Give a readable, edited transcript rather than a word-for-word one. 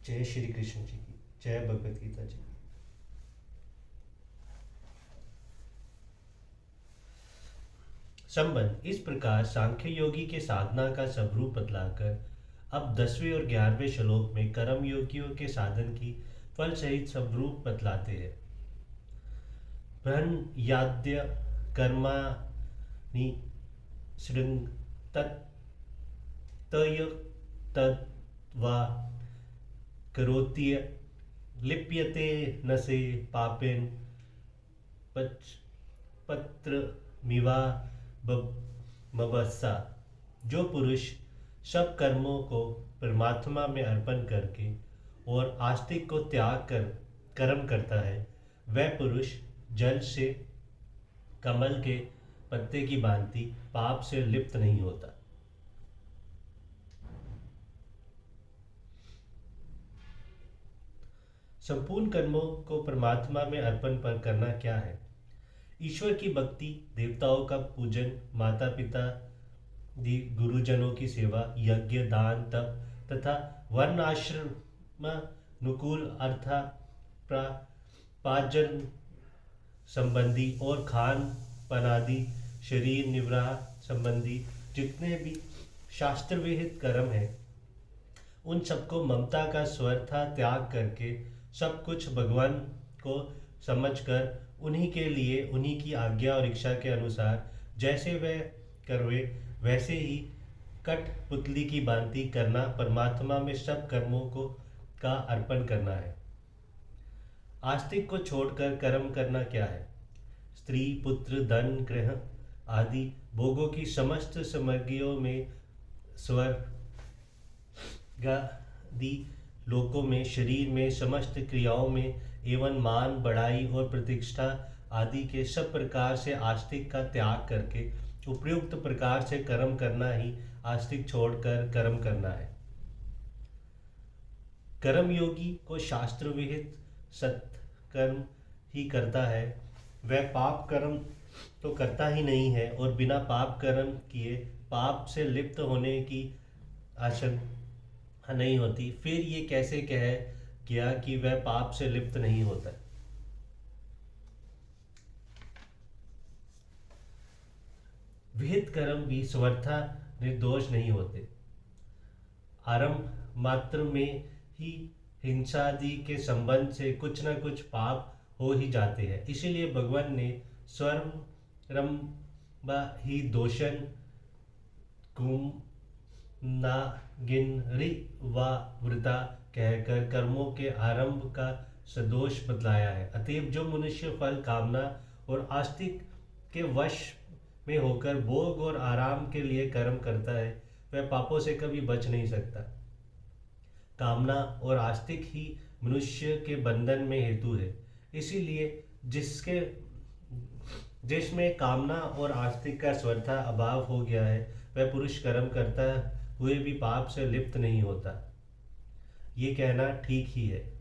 जय श्री कृष्ण जी की जय, भगवत गीता जी की। संबंध इस प्रकार सांख्य योगी के साधना का स्वरूप बतलाकर अब 10वें और 11वें श्लोक में कर्म योगियों के साधन की फल सहित स्वरूप बतलाते हैं। ब्रह्मयाद्य कर्माणि सृंग तय तद्वा करोत्य लिप्यते न से पापेन पत्र मिवा मबस्सा। जो पुरुष सब कर्मों को परमात्मा में अर्पण करके और आस्तिक को त्याग कर कर्म करता है, वह पुरुष जल से कमल के पत्ते की भांति पाप से लिप्त नहीं होता। संपूर्ण कर्मों को परमात्मा में अर्पण पर करना क्या है? ईश्वर की भक्ति, देवताओं का पूजन, माता पिता गुरुजनों की सेवा, यज्ञ, दान, तप तथा वर्ण आश्रम अनुकूल अर्थापार्जन संबंधी और खान पनादि शरीर निवाह संबंधी जितने भी शास्त्र विहित कर्म हैं, उन सबको ममता का स्वर्था त्याग करके सब कुछ भगवान को समझकर उन्हीं के लिए, उन्हीं की आज्ञा और इच्छा के अनुसार जैसे वह करवे वैसे ही कठपुतली की भांति करना, परमात्मा में सब कर्मों को का अर्पण करना है। आस्तिक को छोड़कर कर्म करना क्या है? स्त्री, पुत्र, धन, गृह आदि भोगों की समस्त सामग्रियों में, स्वर्ग आदि लोकों में, शरीर में, समस्त क्रियाओं में एवं मान, बढ़ाई और प्रतिष्ठा आदि के सब प्रकार से आस्तिक का त्याग करके उपयुक्त प्रकार से कर्म करना ही आस्तिक छोड़कर कर्म करना है। कर्म योगी को शास्त्र विहित सत्कर्म ही करता है। वह पाप कर्म तो करता ही नहीं है और बिना पाप कर्म किए पाप से लिप्त होने की आशंका नहीं होती। फिर ये कैसे कह गया कि वह पाप से लिप्त नहीं होता? विहित कर्म भी स्वर्था निर्दोष नहीं होते। आरंभ मात्र में ही हिंसादि के संबंध से कुछ न कुछ पाप हो ही जाते हैं। इसीलिए भगवान ने स्वरंभ ही दोषण कुम नागिनरी व वृता कहकर कर्मों के आरंभ का सदोष बतलाया है। अतएव जो मनुष्य फल कामना और आस्तिक के वश में होकर भोग और आराम के लिए कर्म करता है, वह पापों से कभी बच नहीं सकता। कामना और आस्तिक ही मनुष्य के बंधन में हेतु है। इसीलिए जिसमें कामना और आस्तिक का स्वतः अभाव हो गया है, वह पुरुष कर्म करता हुए भी पाप से लिप्त नहीं होता। ये कहना ठीक ही है।